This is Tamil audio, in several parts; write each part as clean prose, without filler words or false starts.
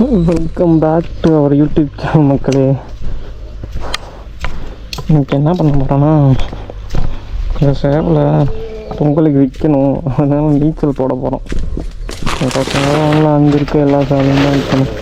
Welcome back to our YouTube channel மக்களே. இன்னைக்கு என்ன பண்ண போகிறோன்னா, இந்த சேவலை பொங்கலுக்கு விற்கணும், அதனால நீச்சல் போட போகிறோம். சேவல் அங்கே இருக்க எல்லா சேவலையும் தான் விற்கணும்.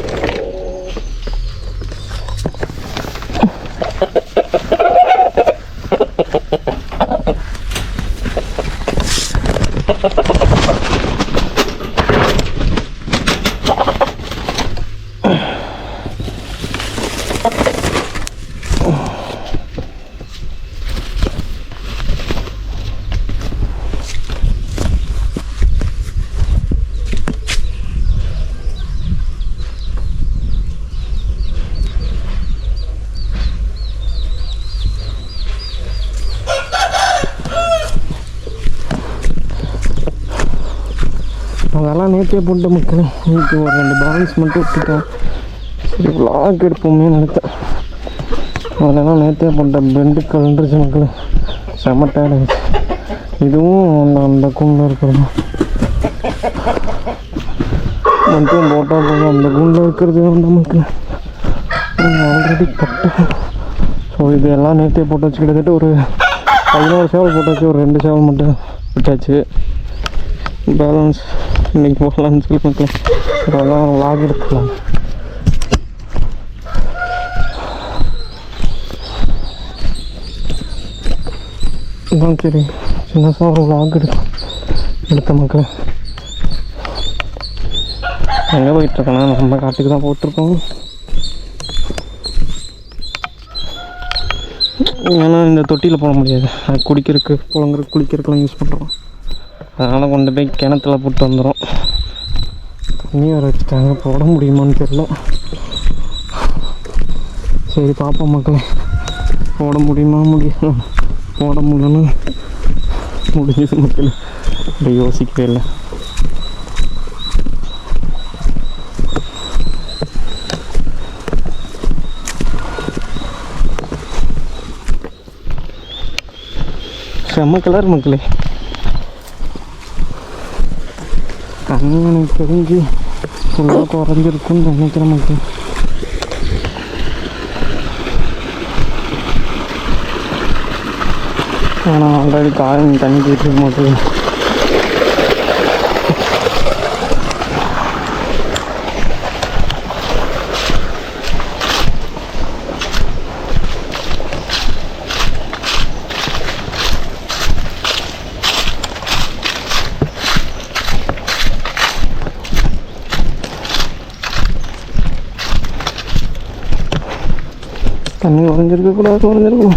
அதெல்லாம் நேற்றே போட்ட மக்கள். இன்னைக்கு ஒரு 2 பேலன்ஸ் மட்டும் விட்டுட்டேன். சரி விளாக் எடுப்போமே நினைத்தேன். அதெல்லாம் நேற்றே போட்ட பெண்டு கலண்டுருச்சு மக்கள். செம்ம டயர்ட் ஆகிடுச்சு. இதுவும் அந்த கூண்டில் இருக்கிறது மட்டும் போட்டால் போதும். அந்த கூண்டில் இருக்கிறது அந்த மக்கள் ஆல்ரெடி கட்டு. ஸோ இது எல்லாம் நேற்றே போட்டு வச்சு கிட்டத்தட்ட ஒரு 11 சேவல் போட்டாச்சு. ஒரு 2 சேவல் மட்டும் விட்டாச்சு. பேலன்ஸ் இன்றைக்கி போகலான்னு சொல்லி மக்கள். அதெல்லாம் விளாக் எடுத்துக்கலாம். இதான் சரி சின்னதாக ஒரு விளாக் எடுத்த மக்கள். எங்கே போயிட்டுருக்கேன்னா நம்ம காட்டுக்கு தான் போட்டிருக்கோம். ஏன்னா இந்த தொட்டியில் போட முடியாது, அது குடிக்கிறதுக்கு புழங்குறதுக்கு குளிக்கிறதுக்கெலாம் யூஸ் பண்ணுறோம். அதனால் கொண்டு போய் கிணத்துல போட்டு வந்துடும். தண்ணி வர வச்சுட்டாங்க, போட முடியுமான்னு தெரியல. சரி பார்ப்போம் மக்களே, போட முடியுமா போட முடியலன்னு முடிஞ்சது மக்கள். அப்படி யோசிக்கவே இல்லை. செம்ம கலர் மக்களே. தண்ணி எனக்கு தெரிஞ்சு ஃபுல்லாக குறைஞ்சிருக்குன்னு நினைக்கிறேன் மக்கள். ஆனால் ஆல்ரெடி காயம் தண்ணி போயிட்டு இருக்க மக்கள். தண்ணி குறைஞ்சிருக்கணும்.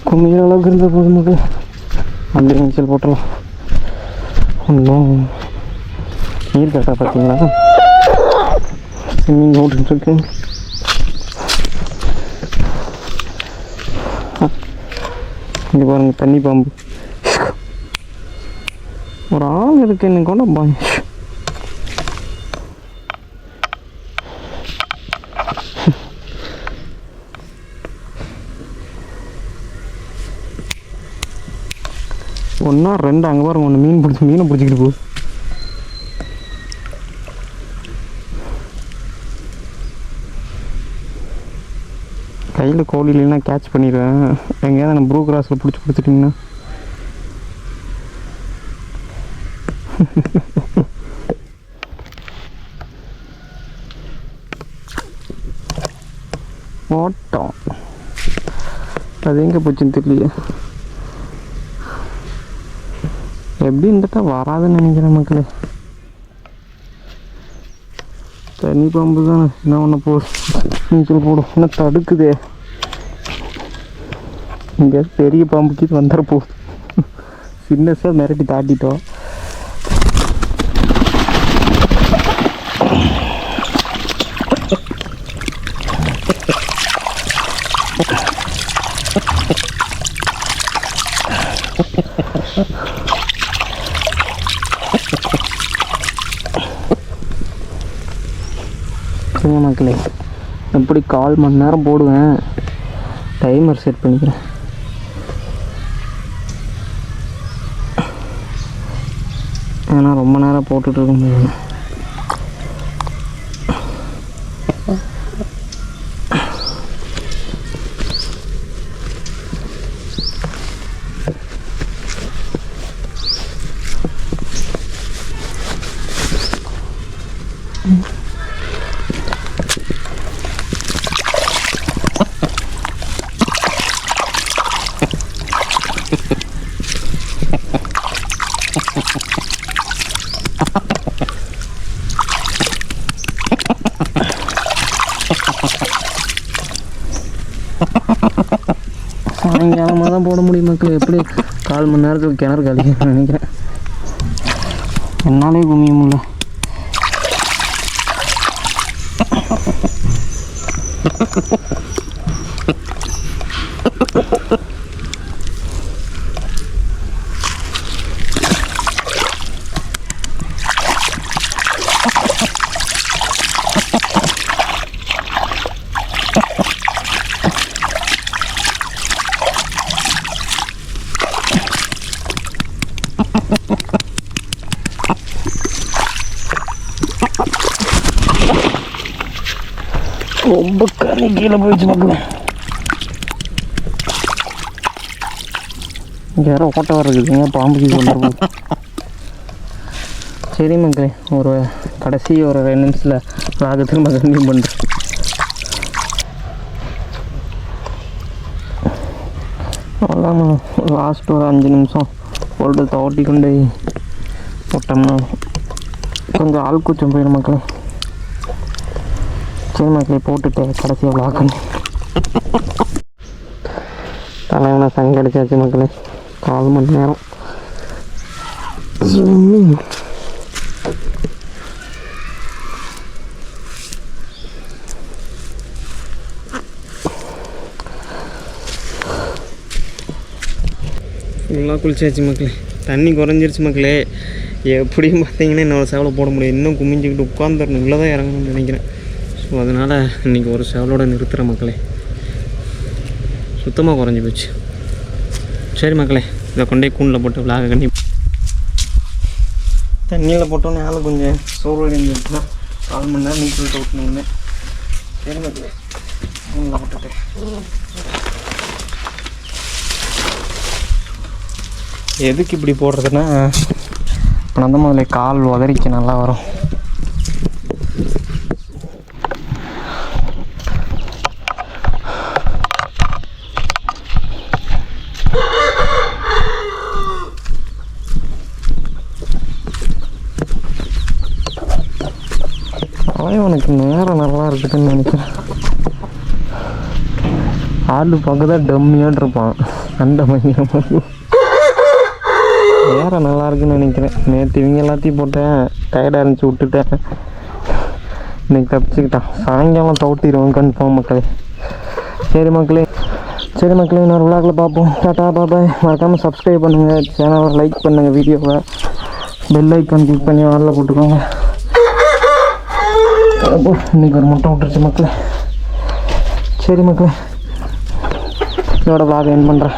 குமிகிற அளவுக்கு இருந்தால் போதும் மக்கள். அப்படியே நீச்சல் போட்டலாம். ஒன்றும் நீர் கரெக்டாக பார்த்தீங்களா, ஸ்விம்மிங் ஓட்டுருக்கு. இங்கே பாருங்க தண்ணி பாம்பு. ஒரு ஆள் இருக்கு என்ன கொண்ட பாய். ஒன்றா 2 அங்கே பாருங்க. ஒன்று மீனை பிடிச்சிக்கிட்டு போகுது. கையில் கோழி இல்லைன்னா கேட்ச் பண்ணிடுவேன். எங்கேயாவது நான் ப்ரூ கிராஸில் பிடிச்சி கொடுத்துட்டிங்கன்னா ஓட்டம். அது எங்கே போச்சுன்னு தெரியலையே. எப்படி இருந்துட்டா வராதுன்னு நினைக்கிறேன் மக்களே. தண்ணி பாம்பு தானே, என்ன ஒன்று நீச்சல் போடும். என்ன தடுக்குதே. இங்கே பெரிய பாம்புக்கு இது வந்துட போகுது. சின்னஸாக மிரட்டி தாட்டிட்டோம். மக்களே எப்படி 1/4 மணி நேரம் போடுவேன். டைமர் செட் பண்ணிக்கிறேன். ஏன்னா ரொம்ப நேரம் போட்டுட்டு இருக்க முடியாது. சாயங்காலமாக தான் போட முடியும் மக்கள். எப்படி 4 மணி நேரத்துக்கு கிணறு கழிக்க நினைக்கிறேன். என்னாலே குமிய முடியல. ரொம்ப கறி கீழே போயிடுச்சு மக்களே. இங்கே யாரோ ஓட்ட வர இருக்குதுங்க, பாம்புக்கு கொண்டு போகுது. சரி மக்களே, ஒரு கடைசி ஒரு 2 நிமிஷத்தில் லாக திரும்ப கண்டினியூ பண்ணுறேன். அவ்வளோதான், லாஸ்ட் ஒரு 5 நிமிஷம் போட்டு தவட்டி கொண்டு போட்டோம்னா கொஞ்சம் ஆள் கூச்சம் போயிடும் மக்களே. சரி மக்களே, போட்டுட்டு கடைசியாக விளாக் பண்ணி தலைவனை சங்க அடிச்சாச்சு மக்களே. 4 மணி நேரம் ஃபுல்லாக குளிச்சாச்சு மக்களே. தண்ணி குறைஞ்சிருச்சு மக்களே. எப்படியும் பார்த்தீங்கன்னா இன்னொரு சேவலை போட முடியும். இன்னும் குமிஞ்சிக்கிட்டு உட்காந்துடணும், உள்ளே தான் இறங்கணும்னு நினைக்கிறேன். ஸோ அதனால் இன்றைக்கி ஒரு சேவலோடு நிறுத்துகிற மக்களே. சுத்தமாக குறைஞ்சி போச்சு. சரி மக்களே, இதை கொண்டே கூண்டில் போட்டு விளாக கண்டி தண்ணியில் போட்டோன்னே ஆள் கொஞ்சம் சோறு இருந்துச்சுன்னா 4 மணி நேரம் நீச்சல் விட்டு. சரி மக்களே, கூண்டில் போட்டுட்டு எதுக்கு இப்படி போடுறதுன்னா, இப்போ நான் முதல்ல கால் உதறிக்கு நல்லா வரும். அவனுக்கு நேரம் நல்லா இருக்குதுன்னு நினைக்கிறேன். ஆள் பார்க்க தான் டம்மியான் இருப்பான், அந்த மாதிரி நேரம் நல்லா இருக்குன்னு நினைக்கிறேன். நேற்று இவங்க எல்லாத்தையும் போட்டேன், டயர்டாக இருந்துச்சு விட்டுட்டேன். இன்னைக்கு தப்பிச்சுக்கிட்டான். சாயங்காலம் தவிட்டிடுவோம் கன்ஃபார்ம் மக்களே. சரி மக்களே, இன்னொரு விளாகில் பார்ப்போம். டாட்டா பாய். மறக்காமல் சப்ஸ்கிரைப் பண்ணுங்கள், சேனலை லைக் பண்ணுங்கள், வீடியோவை பெல் ஐக்கான் கிளிக் பண்ணி ஆளில் போட்டுக்கோங்க. இன்றைக்கி ஒரு முட்டை விட்டுருச்சு மக்களே. சரி மக்களே, இதோட விளாக் எண்ட் பண்ணுறேன்.